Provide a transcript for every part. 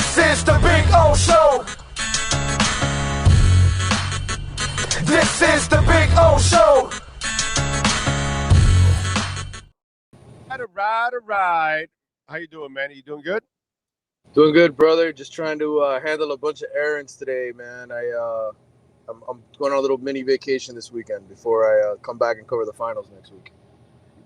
This is the Big O Show. This is the Big O Show. All right. How you doing, Manny? You doing good? Doing good, brother. Just trying to handle a bunch of errands today, man. I'm going on a little mini vacation this weekend before I come back and cover the finals next week.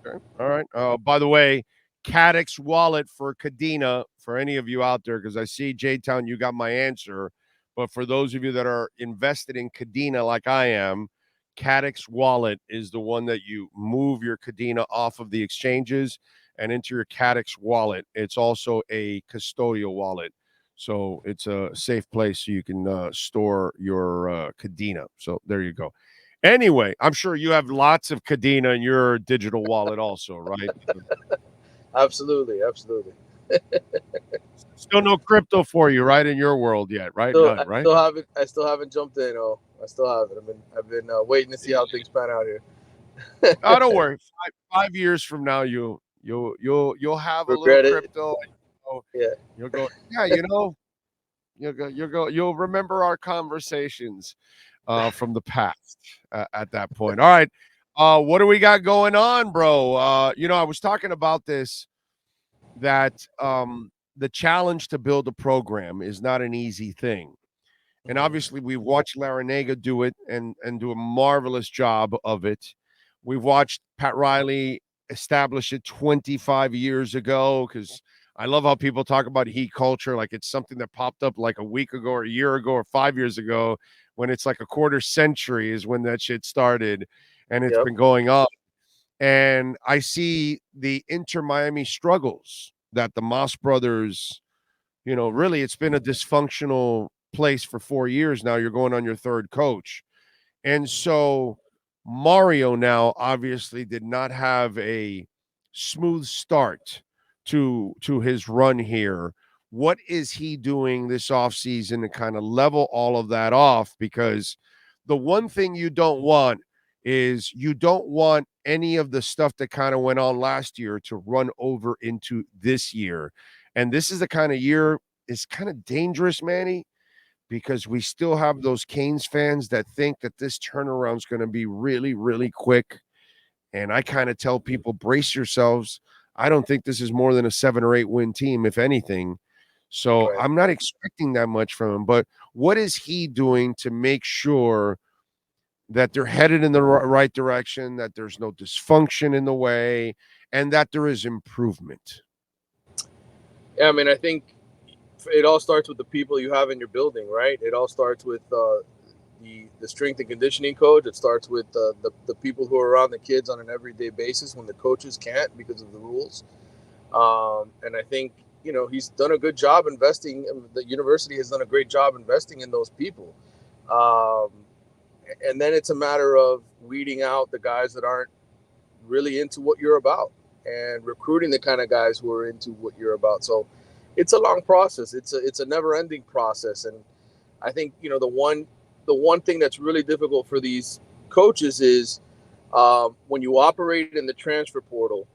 Okay. All right. By the way, Caddick's wallet for Kadena, for any of you out there, because I see J-Town, you got my answer. But for those of you that are invested in Kadena like I am, Caddick's wallet is the one that you move your Kadena off of the exchanges and into your Caddick's wallet. It's also a custodial wallet. So it's a safe place so you can store your Kadena. So there you go. Anyway, I'm sure you have lots of Kadena in your digital wallet also, right? Absolutely. Still no crypto for you, right, in your world yet, right? None, right? I still haven't jumped in. Oh, I still haven't. I've been waiting to see how things pan out here. Oh, don't worry. 5 years from now, you'll have a Regret little it. crypto. Yeah. You'll go. Yeah, you'll remember our conversations from the past at that point. All right. What do we got going on, bro? I was talking about this, that the challenge to build a program is not an easy thing. And obviously we've watched Larinaga do it and do a marvelous job of it. We've watched Pat Riley establish it 25 years ago, because I love how people talk about heat culture like it's something that popped up like a week ago or a year ago or 5 years ago, when it's like a quarter century is when that shit started, and it's been going on. And I see the Inter-Miami struggles that the Moss brothers, really it's been a dysfunctional place for 4 years now. You're going on your third coach. And so Mario now obviously did not have a smooth start to his run here. What is he doing this offseason to kind of level all of that off? Because the one thing you don't want is you don't want any of the stuff that kind of went on last year to run over into this year. And this is the kind of year is kind of dangerous, Manny, because we still have those Canes fans that think that this turnaround is going to be really, really quick. And I kind of tell people, brace yourselves. I don't think this is more than a 7 or 8 win team, if anything. So I'm not expecting that much from him. But what is he doing to make sure that they're headed in the right direction, that there's no dysfunction in the way, and that there is improvement? Yeah, I mean, I think it all starts with the people you have in your building, right? It all starts with the strength and conditioning coach. It starts with the people who are around the kids on an everyday basis when the coaches can't because of the rules. And I think, he's done a good job investing. The university has done a great job investing in those people. And then it's a matter of weeding out the guys that aren't really into what you're about and recruiting the kind of guys who are into what you're about. So it's a long process. It's a never-ending process. And I think, the one thing that's really difficult for these coaches is when you operate in the transfer portal,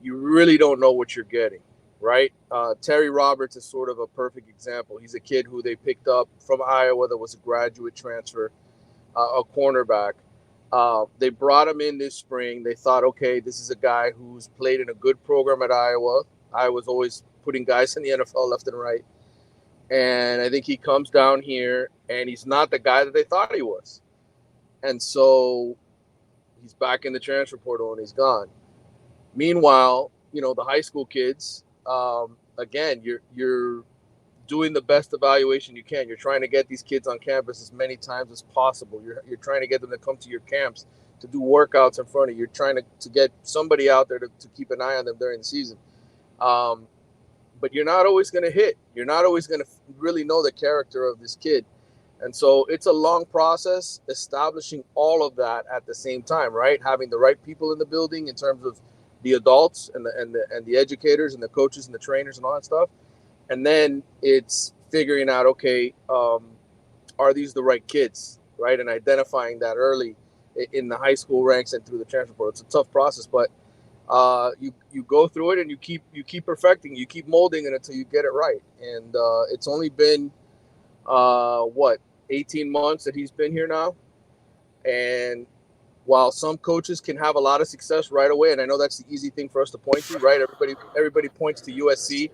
you really don't know what you're getting, right? Terry Roberts is sort of a perfect example. He's a kid who they picked up from Iowa that was a graduate transfer, a cornerback. They brought him in this spring. They thought, okay, this is a guy who's played in a good program at Iowa. Iowa's always putting guys in the NFL left and right. And I think he comes down here and he's not the guy that they thought he was. And so he's back in the transfer portal and he's gone. Meanwhile, the high school kids, again, you're doing the best evaluation you can. You're trying to get these kids on campus as many times as possible. You're trying to get them to come to your camps, to do workouts in front of you. You're trying to get somebody out there to keep an eye on them during the season. But you're not always going to hit. You're not always going to really know the character of this kid. And so it's a long process establishing all of that at the same time, right? Having the right people in the building in terms of the adults and the educators and the coaches and the trainers and all that stuff. And then it's figuring out, okay, are these the right kids, right? And identifying that early in the high school ranks and through the transfer portal. It's a tough process, but You go through it and you keep perfecting, you keep molding it until you get it right. And it's only been 18 months that he's been here now. And while some coaches can have a lot of success right away, and I know that's the easy thing for us to point to, right? Everybody points to USC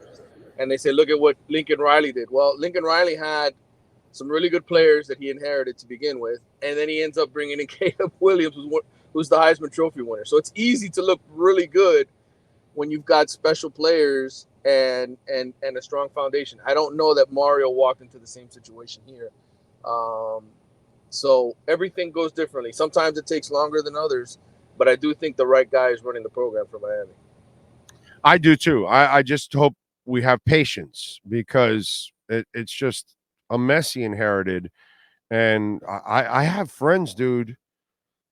and they say, look at what Lincoln Riley did. Well, Lincoln Riley had some really good players that he inherited to begin with, and then he ends up bringing in Caleb Williams, who's the Heisman Trophy winner. So it's easy to look really good when you've got special players and a strong foundation. I don't know that Mario walked into the same situation here. So everything goes differently. Sometimes it takes longer than others, but I do think the right guy is running the program for Miami. I do too. I just hope we have patience, because it's just a mess he inherited. And I have friends, dude,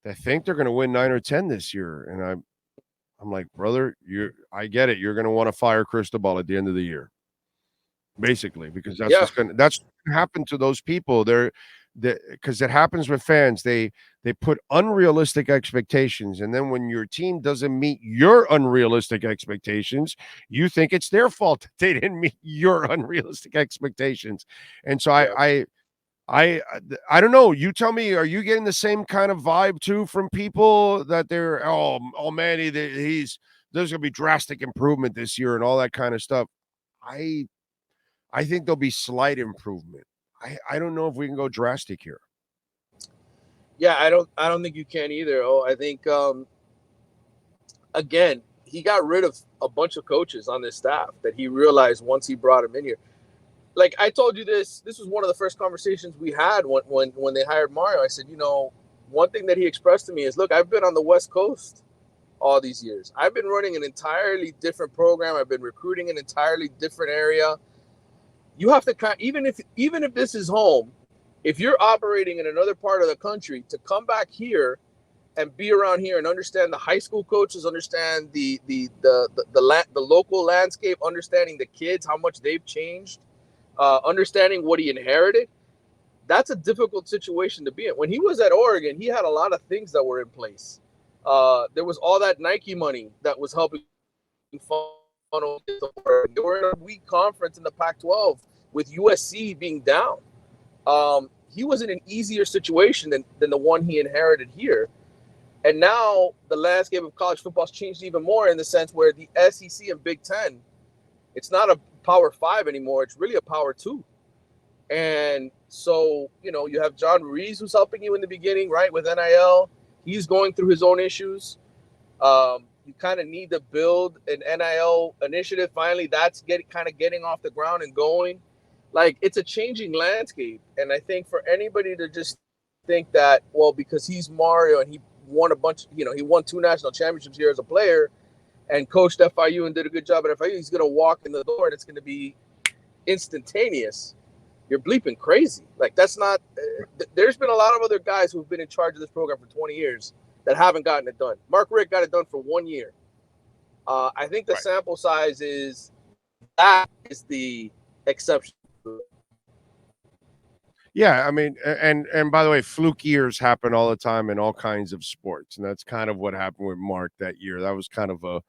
that think they're going to win 9 or 10 this year. And I'm like, brother, I get it. You're going to want to fire Cristobal at the end of the year, basically, because that's going to happen to those people. Because it happens with fans. They put unrealistic expectations, and then when your team doesn't meet your unrealistic expectations, you think it's their fault that they didn't meet your unrealistic expectations. And so I don't know. You tell me, are you getting the same kind of vibe too from people that they're Manny, there's gonna be drastic improvement this year and all that kind of stuff? I think there'll be slight improvement. I don't know if we can go drastic here. Yeah, I don't think you can either. I think again, he got rid of a bunch of coaches on this staff that he realized once he brought him in here. Like I told you this was one of the first conversations we had when they hired Mario. I said, one thing that he expressed to me is, look, I've been on the West Coast all these years. I've been running an entirely different program. I've been recruiting an entirely different area. You have to even if this is home, if you're operating in another part of the country, to come back here and be around here and understand the high school coaches, understand the local landscape, understanding the kids, how much they've changed, understanding what he inherited, that's a difficult situation to be in. When he was at Oregon, he had a lot of things that were in place. There was all that Nike money that was helping funnel. They were in a weak conference in the Pac-12 with USC being down. He was in an easier situation than the one he inherited here. And now the landscape of college football has changed even more, in the sense where the SEC and Big Ten, it's not a Power 5 anymore. It's really a Power 2. And so, you have John Reese, who's helping you in the beginning, right, with NIL. He's going through his own issues. You kind of need to build an NIL initiative. Finally, that's getting off the ground and going. Like, it's a changing landscape. And I think for anybody to just think that, well, because he's Mario and he won he won 2 national championships here as a player and coached FIU and did a good job at FIU, he's going to walk in the door and it's going to be instantaneous. You're bleeping crazy. Like, that's not there's been a lot of other guys who've been in charge of this program for 20 years that haven't gotten it done. Mark Richt got it done for 1 year. I think the sample size is the exception. Yeah, I mean, and by the way, fluke years happen all the time in all kinds of sports, and that's kind of what happened with Mark that year. That was kind of a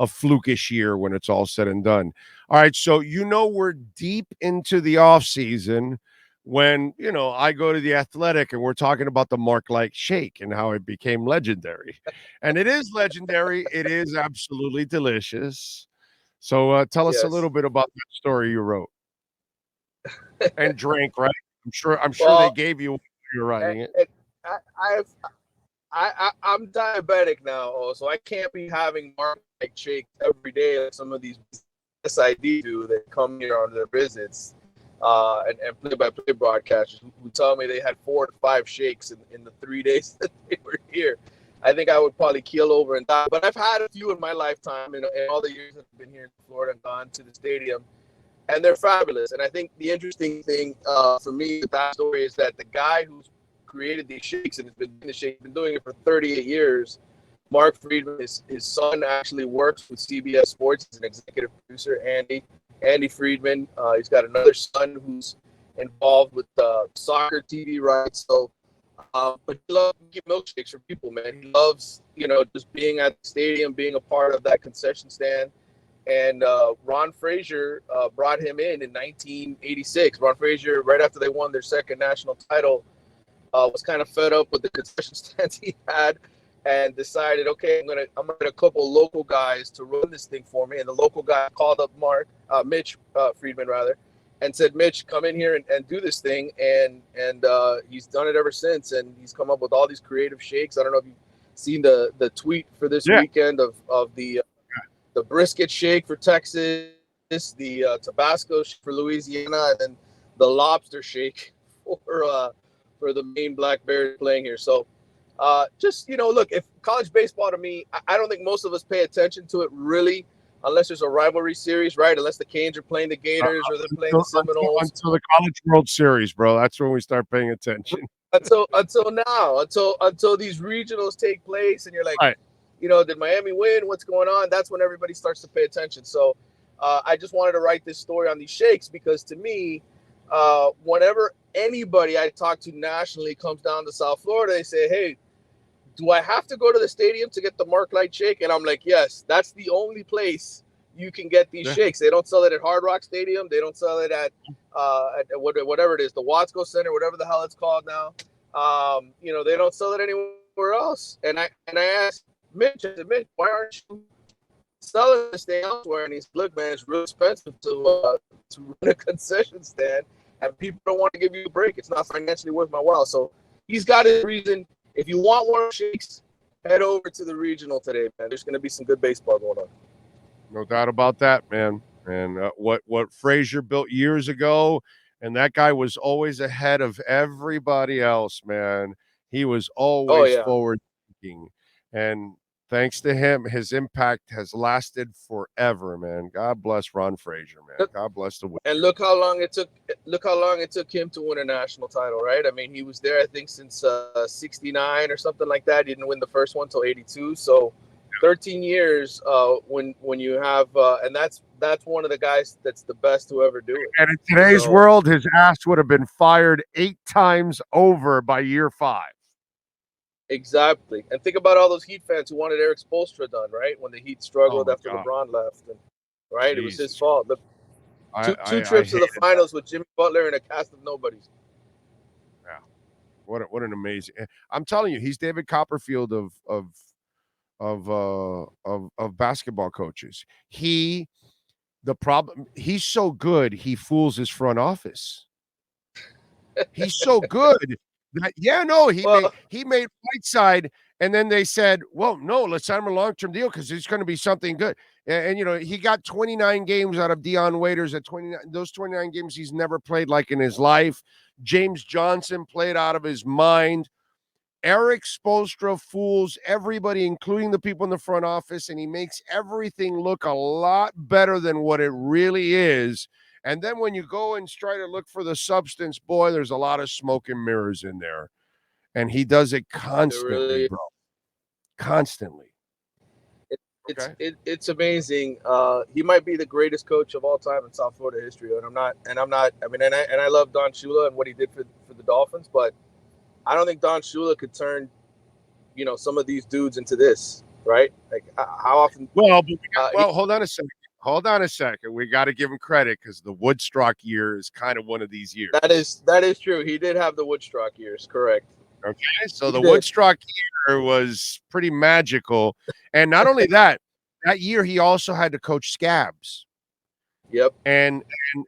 flukish year when it's all said and done. All right, so we're deep into the off season when I go to the Athletic and we're talking about the Mark Light Shake and how it became legendary, and it is legendary. It is absolutely delicious. So tell us a little bit about that story you wrote and drank, right? I'm sure they gave you when you were writing it. I'm diabetic now, so I can't be having Mark Light shakes every day like some of these SID do that come here on their visits and play-by-play broadcasters who tell me they had 4 to 5 shakes in the 3 days that they were here. I think I would probably keel over and die. But I've had a few in my lifetime in all the years that I've been here in Florida and gone to the stadium. And they're fabulous. And I think the interesting thing for me, the backstory, is that the guy who's created these shakes and has been doing the shakes, been doing it for 38 years, Mark Friedman, his son actually works with CBS Sports as an executive producer, Andy Friedman. He's got another son who's involved with soccer TV rights. So But he loves making milkshakes for people, man. He loves, just being at the stadium, being a part of that concession stand. And Ron Frazier brought him in 1986. Ron Frazier, right after they won their second national title, was kind of fed up with the concession stands he had, and decided, okay, I'm gonna get a couple local guys to run this thing for me. And the local guy called up Mitch Friedman rather, and said, Mitch, come in here and do this thing. And he's done it ever since. And he's come up with all these creative shakes. I don't know if you've seen the tweet for this weekend of the brisket shake for Texas, the Tabasco shake for Louisiana, and then the lobster shake for the Maine Black Bears playing here. So look, if college baseball, to me, I don't think most of us pay attention to it really, unless there's a rivalry series, right? Unless the Canes are playing the Gators or they're playing the Seminoles. Until the College World Series, bro. That's when we start paying attention. Until these regionals take place, and you're like, right. Did Miami win? What's going on? That's when everybody starts to pay attention. So I just wanted to write this story on these shakes because, to me, whenever anybody I talk to nationally comes down to South Florida, they say, hey, do I have to go to the stadium to get the Mark Light shake? And I'm like, yes, that's the only place you can get these shakes. They don't sell it at Hard Rock Stadium. They don't sell it at whatever it is, the Watsco Center, whatever the hell it's called now. They don't sell it anywhere else. And I asked Mitch, I said, Mitch, why aren't you selling this thing elsewhere? And he's, look, man, it's real expensive to run a concession stand, and people don't want to give you a break. It's not financially worth my while. So he's got his reason. If you want more shakes, head over to the regional today, man. There's going to be some good baseball going on. No doubt about that, man. And what Frazier built years ago, and that guy was always ahead of everybody else, man. He was always forward thinking. And thanks to him, his impact has lasted forever, man. God bless Ron Frazier, man. God bless the. And look how long it took. Look how long it took him to win a national title, right? I mean, he was there, I think, since '69 or something like that. He didn't win the first one till '82. So 13 years. When you have, and that's one of the guys that's the best to ever do it. And in today's world, his ass would have been fired 8 times over by year 5. Exactly. And think about all those Heat fans who wanted Eric Spoelstra done, right? When the Heat struggled after LeBron left. And, right? Jeez. It was his fault. Look, two trips to the finals with Jimmy Butler and a cast of nobodies. Yeah. What an amazing. I'm telling you, he's David Copperfield of basketball coaches. He's so good, he fools his front office. He's so good. He made Whiteside, and then they said, well, no, let's sign him a long-term deal because it's going to be something good. And he got 29 games out of Dion Waiters at 29. Those 29 games he's never played like in his life. James Johnson played out of his mind. Eric Spoelstra fools everybody, including the people in the front office, and he makes everything look a lot better than what it really is. And then when you go and try to look for the substance, boy, there's a lot of smoke and mirrors in there. And he does it constantly, bro. Constantly. It's amazing. He might be the greatest coach of all time in South Florida history. And I love Don Shula and what he did for the Dolphins, but I don't think Don Shula could turn, some of these dudes into this, right? Like how often? Well, hold on a second. Hold on a second. We got to give him credit because the Woodstock year is kind of one of these years. That is true. He did have the Woodstock years, correct? Okay, so the Woodstock year was pretty magical, and not only that year he also had to coach Scabs. Yep. And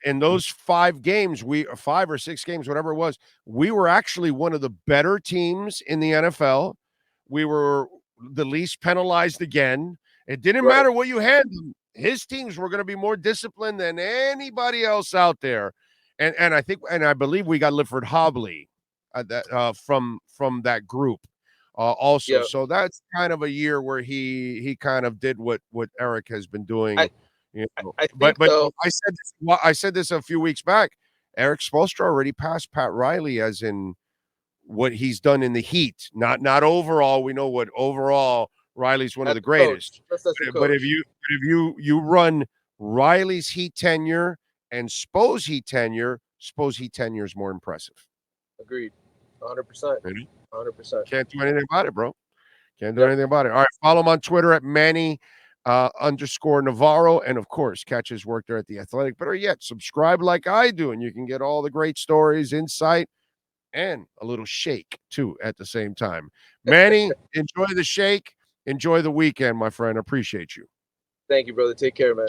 in those 5 games, 5 or 6 games, whatever it was, we were actually one of the better teams in the NFL. We were the least penalized again. It didn't matter what you had. His teams were going to be more disciplined than anybody else out there. And I believe we got Lifford Hobley from that group also. Yep. So that's kind of a year where he kind of did what Eric has been doing. I think so. I said this a few weeks back. Eric Spoelstra already passed Pat Riley as in what he's done in the Heat. Not overall. We know what overall Riley's one of the greatest. But if you run Riley's Heat tenure and Spo's Heat tenure, Spo's Heat tenure is more impressive. Agreed. 100%. 100%. Can't do anything about it, bro. Can't do anything about it. All right, follow him on Twitter at Manny _ Navarro, and of course, catch his work there at The Athletic. Better yet, subscribe like I do, and you can get all the great stories, insight, and a little shake too at the same time. Manny, enjoy the shake. Enjoy the weekend, my friend. Appreciate you. Thank you, brother. Take care, man.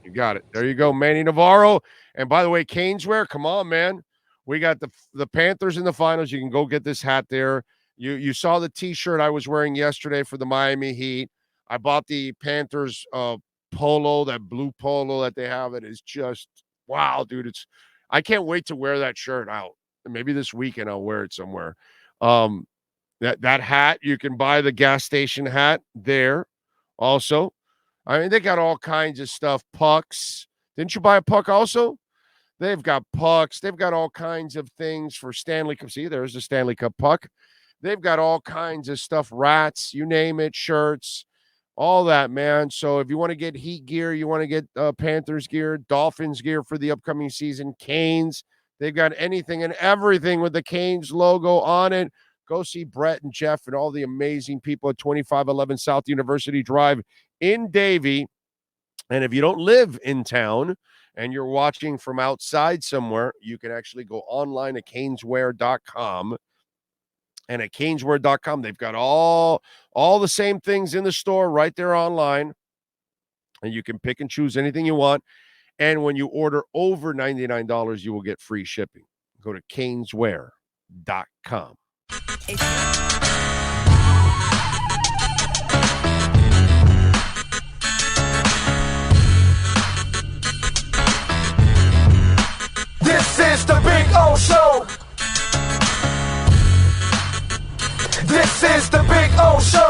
You got it. There you go, Manny Navarro. And by the way, Caneswear, come on, man. We got the Panthers in the finals. You can go get this hat there. You saw the T-shirt I was wearing yesterday for the Miami Heat. I bought the Panthers polo, that blue polo that they have. It is just wow, dude. I can't wait to wear that shirt out. Maybe this weekend I'll wear it somewhere. That hat, you can buy the gas station hat there also. I mean, they got all kinds of stuff. Pucks. Didn't you buy a puck also? They've got pucks. They've got all kinds of things for Stanley Cup. See, there's the Stanley Cup puck. They've got all kinds of stuff, rats, you name it, shirts, all that, man. So if you want to get Heat gear, you want to get Panthers gear, Dolphins gear for the upcoming season, Canes, they've got anything and everything with the Canes logo on it. Go see Brett and Jeff and all the amazing people at 2511 South University Drive in Davie. And if you don't live in town and you're watching from outside somewhere, you can actually go online at caneswear.com. And at caneswear.com, they've got all the same things in the store right there online. And you can pick and choose anything you want. And when you order over $99, you will get free shipping. Go to caneswear.com. This is the Big O Show. This is the Big O Show.